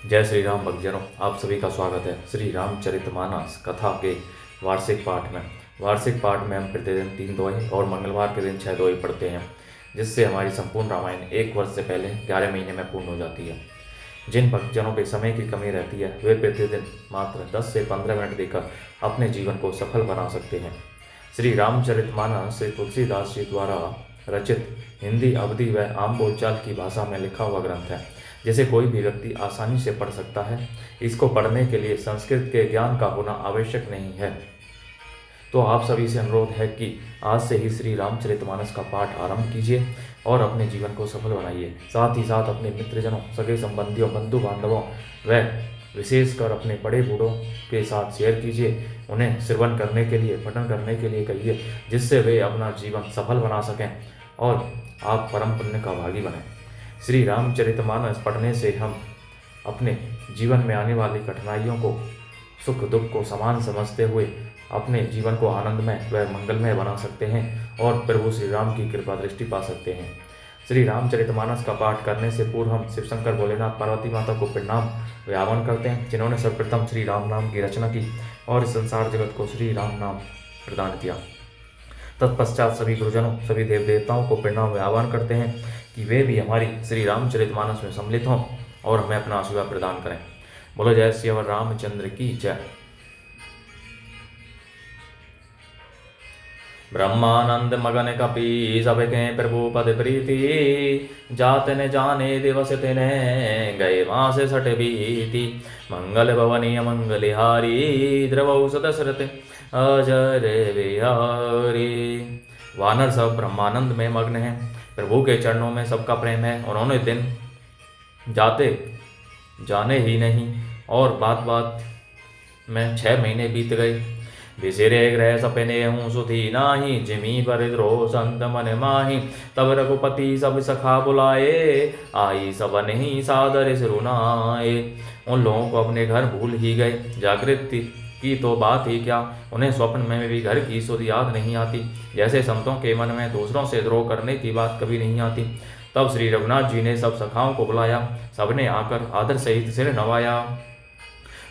जय श्री राम भक्तजनों, आप सभी का स्वागत है श्री रामचरितमानस कथा के वार्षिक पाठ में। वार्षिक पाठ में हम प्रतिदिन 3 दोहे और मंगलवार के दिन 6 दोहे पढ़ते हैं, जिससे हमारी संपूर्ण रामायण 1 वर्ष से पहले 11 महीने में पूर्ण हो जाती है। जिन भक्तजनों पे समय की कमी रहती है वे प्रतिदिन मात्र 10 से 15 मिनट देकर अपने जीवन को सफल बना सकते हैं। श्री रामचरितमानस श्री तुलसीदास जी द्वारा रचित हिंदी, अवधी व आम बोलचाल की भाषा में लिखा हुआ ग्रंथ है, जिसे कोई भी व्यक्ति आसानी से पढ़ सकता है। इसको पढ़ने के लिए संस्कृत के ज्ञान का होना आवश्यक नहीं है। तो आप सभी से अनुरोध है कि आज से ही श्री रामचरितमानस का पाठ आरंभ कीजिए और अपने जीवन को सफल बनाइए। साथ ही साथ अपने मित्रजनों, सगे संबंधियों, बंधु बांधवों व विशेषकर अपने बड़े बूढ़ों के साथ शेयर कीजिए। उन्हें श्रवण करने के लिए, पठन करने के लिए कहिए, जिससे वे अपना जीवन सफल बना सकें और आप परम पुण्य का भागी बनें। श्री रामचरितमानस पढ़ने से हम अपने जीवन में आने वाली कठिनाइयों को, सुख दुख को समान समझते हुए अपने जीवन को आनंदमय व मंगलमय बना सकते हैं और प्रभु श्री राम की कृपा दृष्टि पा सकते हैं। श्री रामचरितमानस का पाठ करने से पूर्व हम शिव शंकर, भोलेनाथ, पार्वती माता को प्रणाम व्यावन करते हैं, जिन्होंने सर्वप्रथम श्री राम नाम की रचना की और इस संसार जगत को श्री राम नाम प्रदान किया। तत्पश्चात सभी गुरुजनों, सभी देव देवताओं को प्रणाम व आह्वान करते हैं कि वे भी हमारी श्री रामचरितमानस में सम्मिलित हों और हमें अपना आशीर्वाद प्रदान करें। बोलो जय श्री रामचंद्र की जय। ब्रह्मानंद मगन कपि सबके प्रभु पद प्रीति, जात न जाने दिवस तिने गए मास सठ बीती। मंगल भवनी मंगलिहारी, द्रवौ सदशरथ अजर बिहारी। वानर सब ब्रह्मानंद में मग्न हैं, प्रभु के चरणों में सबका प्रेम है। उन्होंने दिन जाते जाने ही नहीं और बात बात में 6 महीने बीत गए। विसिरे ग्रह सपने हूँ सुधी नाही, जिमी पर द्रोह संत मन माही। तब रघुपति सब सखा बुलाए, आई सबन ही सादर सिरुनाए। उन लोगों को अपने घर भूल ही गए, जागृत की तो बात ही क्या, उन्हें स्वप्न में भी घर की सुध याद नहीं आती। जैसे संतों के मन में दूसरों से द्रोह करने की बात कभी नहीं आती। तब श्री रघुनाथ जी ने सब सखाओं को बुलाया, सबने आकर आदर सहित सिर नवाया।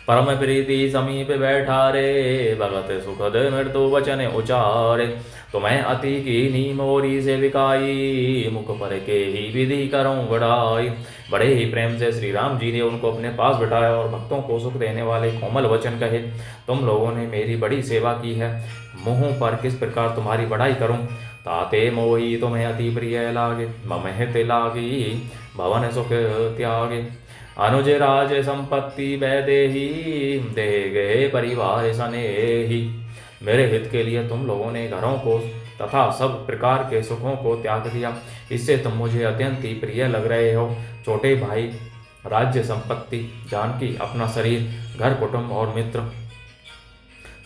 परम प्रीति समीप बैठा रे, भगत सुखद मृत्यु वचन उचारे। तुम्हें अति कीनी मोरी से विकाई, मुख पर के ही विधि करूं बढ़ाई। बड़े ही प्रेम से श्री राम जी ने उनको अपने पास बिठाया और भक्तों को सुख देने वाले कोमल वचन कहे। तुम लोगों ने मेरी बड़ी सेवा की है, मुँह पर किस प्रकार तुम्हारी बड़ाई करूं। ताते मोही तुम्हें अति प्रिय लागे, मम हित लागी भवन सुख त्यागे। अनुज राज संपत्ति वैदेही, दे गए परिवार सनेही। मेरे हित के लिए तुम लोगों ने घरों को तथा सब प्रकार के सुखों को त्याग दिया, इससे तुम मुझे अत्यंत ही प्रिय लग रहे हो। छोटे भाई, राज्य संपत्ति, जानकी, अपना शरीर, घर कुटुंब और मित्र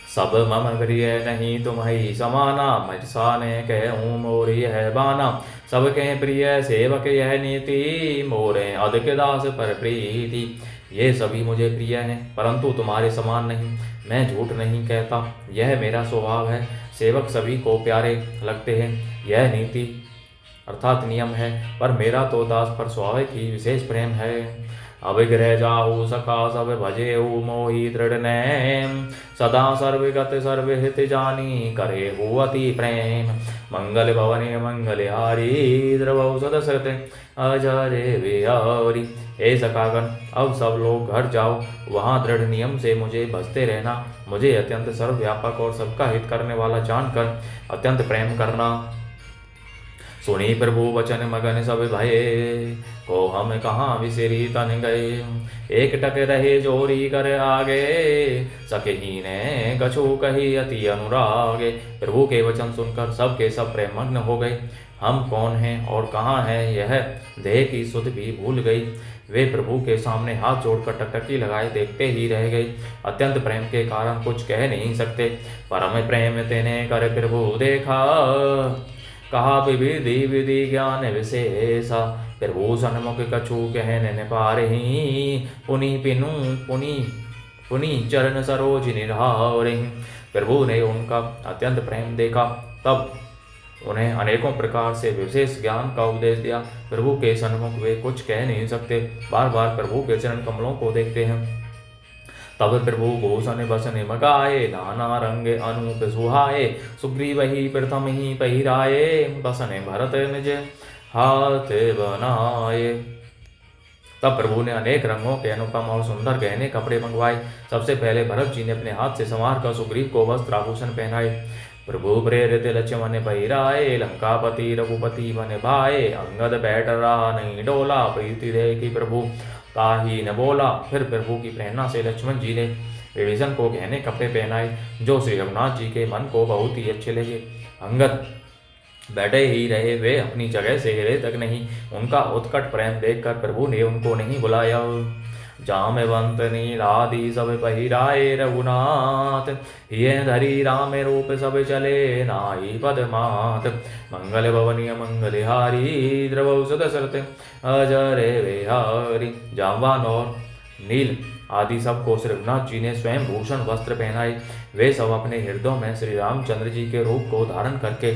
सब मम प्रिय नहीं तुम्हारी समाना। मरसा ने कहूँ मोरी है बाना, सबके प्रिय सेवक यह नीति। मोरे अधिक दास पर प्रीति। ये सभी मुझे प्रिय हैं, परंतु तुम्हारे समान नहीं। मैं झूठ नहीं कहता, यह मेरा स्वभाव है। सेवक सभी को प्यारे लगते हैं, यह नीति अर्थात नियम है, पर मेरा तो दास पर स्वाभाविक ही विशेष प्रेम है। अभिग्रह जाहु सखा सब भजे मोहि दृढ़ नैम। सदा सर्वगत सर्वहित जानी, करे हु अति प्रेम। मंगल भवने मंगलहारी, द्रवौ सदशरथ अजर बिहारी। हे सखागण, अब सब लोग घर जाओ, वहाँ दृढ़ नियम से मुझे भजते रहना। मुझे अत्यंत सर्वव्यापक और सबका हित करने वाला जानकर अत्यंत प्रेम करना। सुनी प्रभु वचन मगन सब भये, को हम कहाँ विसिरी तन गए। एक टक रहे जोरी कर आगे, सकेही ने कछु कही अति अनुरागे। प्रभु के वचन सुनकर सब के सब प्रेम मग्न हो गए। हम कौन हैं और कहाँ हैं, यह देह की सुध भी भूल गई। वे प्रभु के सामने हाथ जोड़कर टकटकी लगाए देखते ही रह गए। अत्यंत प्रेम के कारण कुछ कह नहीं सकते। परम प्रेम तेने कर प्रभु देखा, कहा विधि विधि ज्ञान विशेषा। प्रभु सन्मुख कछु कहने न पारही, पुनि पिनु पुनि पुनि चरण सरोज निरहारहि। प्रभु ने उनका अत्यंत प्रेम देखा, तब उन्हें अनेकों प्रकार से विशेष ज्ञान का उपदेश दिया। प्रभु के सन्मुख वे कुछ कह नहीं सकते, बार बार प्रभु के चरण कमलों को देखते हैं। तब प्रभु भूषण बसन मगाए, नाना रंग अनूप सुहाए, सुग्रीव ही प्रथम ही पहिराए, बसन भरत निज हाथ बनाए। तब प्रभु ने अनेक रंगों के अनुपम और सुंदर गहने कपड़े मंगवाए। सबसे पहले भरत जी ने अपने हाथ से संवार कर सुग्रीव को वस्त्र आभूषण पहनाए। प्रभु प्रेरित लक्ष्मण पहिराए, लंकापति रघुपति बन भाए, अंगद बैठ रहा नहीं डोला, प्रीति देखी प्रभु ताही न बोला। फिर प्रभु की प्रेरणा से लक्ष्मण जी ने विभीषण को गहने कपड़े पहनाए, जो श्री रघुनाथ जी के मन को बहुत ही अच्छे लगे। अंगद बैठे ही रहे, वे अपनी जगह से हिले तक नहीं। उनका उत्कट प्रेम देखकर प्रभु ने उनको नहीं बुलाया। जामवंत नीलादि सब पहिराए रघुनाथ, ये धरी राम रूप सब चले नाई पदमात। मंगल भवनीय मंगलहारी, द्रवौ सुदशरथ अजरे विहारी। जामवान और नील आदि सबको श्री रघुनाथ जी ने स्वयं भूषण वस्त्र पहनाए। वे सब अपने हृदयों में श्री रामचंद्र जी के रूप को धारण करके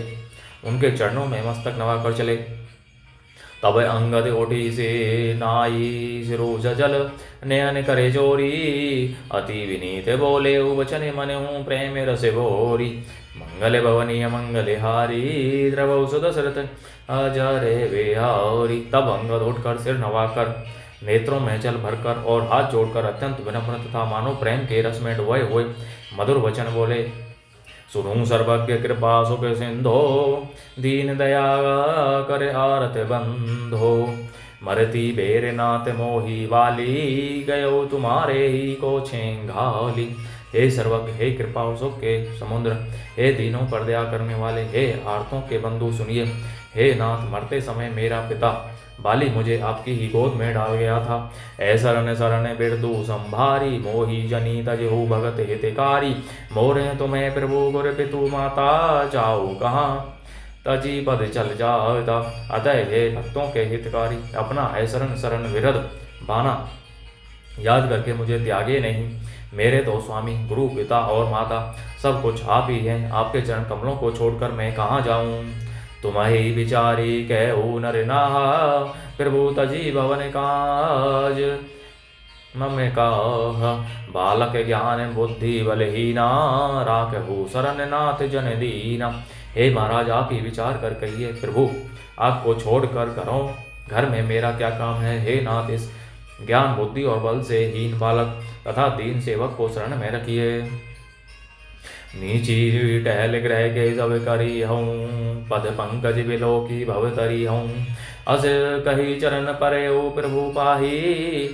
उनके चरणों में मस्तक नवाकर चले। तब अंगद ओठी से नाई सिरोज जल, नयन करे जोरी, अति विनीत बोले वचन मन हूँ प्रेम रस भोरी। मंगल भवनीय मंगलहारी, द्रवौ सुदशरथ अजरे विहारी। तब अंगद उठकर सिर नवाकर, नेत्रों में जल भरकर और हाथ जोड़कर अत्यंत विनम्र तथा मानो प्रेम के रस में डुबोए हुए मधुर वचन बोले। सुनु सर्वज्ञ कृपा सुख सिंधो, दीन दया कर आरत बंधो। मरती बेर नाथ मोही वाली, गयो तुम्हारे ही को छेंघाली। हे सर्वज्ञ, हे कृपा और सुख के समुद्र, हे दीनों पर दया करने वाले, हे आर्तों के बंधु सुनिए। हे नाथ, मरते समय मेरा पिता बाली मुझे आपकी ही गोद में डाल गया था। ऐसरन शरण बिरदु संभारी, मोही जनी तजहु भगत हितकारी। मोरे तुम्हें प्रभु गुर पितु माता, जाओ कहाँ तजी पद चल जाता। अतः हे भक्तों के हितकारी, अपना ऐसरन शरण विरद बाना याद करके मुझे त्यागे नहीं। मेरे तो स्वामी गुरु पिता और माता सब कुछ आप ही हैं। आपके चरण कमलों को छोड़कर मैं कहाँ जाऊँ। तुम्हारी बिचारी कहू नर नाहा, प्रभु तजी भवन काज। मम कहा बालक ज्ञान बुद्धि बलहीना, राखहु शरण नाथ जन दीना। हे महाराज, आप ही विचार कर कहिए, प्रभु आपको छोड़कर घर में मेरा क्या काम है। हे नाथ, इस ज्ञान बुद्धि और बल से हीन बालक तथा दीन सेवक को शरण में रखिए। नीची टहल ग्रह के सब करी हूँ, पद पंकज बिलो की भवतरी हूँ। अस कही चरण परे ओ प्रभु पाही,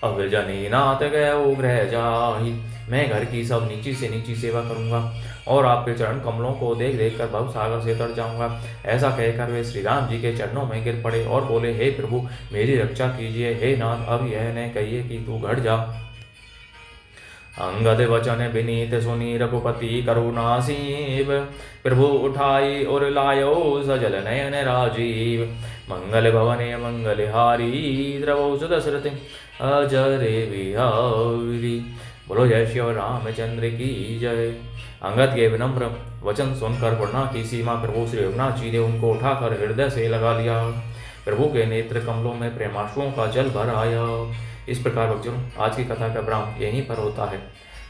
अब जनी नाथ गए ग्रह जाही। मैं घर की सब नीची से नीची सेवा करूँगा और आपके चरण कमलों को देख देख कर भव सागर से तर जाऊँगा। ऐसा कहकर वे श्री राम जी के चरणों में गिर पड़े और बोले, हे प्रभु मेरी रक्षा कीजिए। हे नाथ, अब यह न कहिए कि तू घट जा। अंगद वचन विनीत सुनी रघुपति करुणासीव, प्रभु उठाई और लायो सजल नयन राजीव। मंगल भवने मंगलहारी, द्रवौ सुदशरथ अजरे विहारी। बोलो जय श्री रामचंद्र की जय। अंगद के विनम्र वचन सुनकर वर्णा की सीमा प्रभु श्री रघुनाथ जी ने उनको उठाकर हृदय से लगा लिया। प्रभु के नेत्र कमलों में प्रेमाश्रुओं का जल भर आया। इस प्रकार भक्तजनों, आज की कथा का विराम यहीं पर होता है।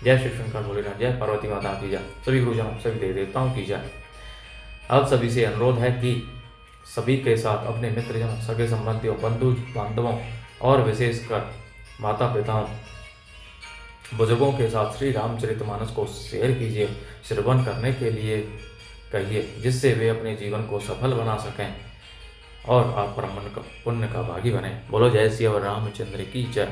जय श्री शंकर भोलेनाथ, जय पार्वती माता की जय। सभी गुरुजनों, सभी देवी देवताओं की जय। अब सभी से अनुरोध है कि सभी के साथ अपने मित्रजनों, सगे संबंधियों, बंधु बांधवों और विशेषकर माता पिताओं, बुजुर्गों के साथ श्री रामचरितमानस को शेयर कीजिए, श्रवण करने के लिए कहिए, जिससे वे अपने जीवन को सफल बना सकें और आप परम पुण्य का भागी बने। बोलो जय श्री रामचंद्र की जय।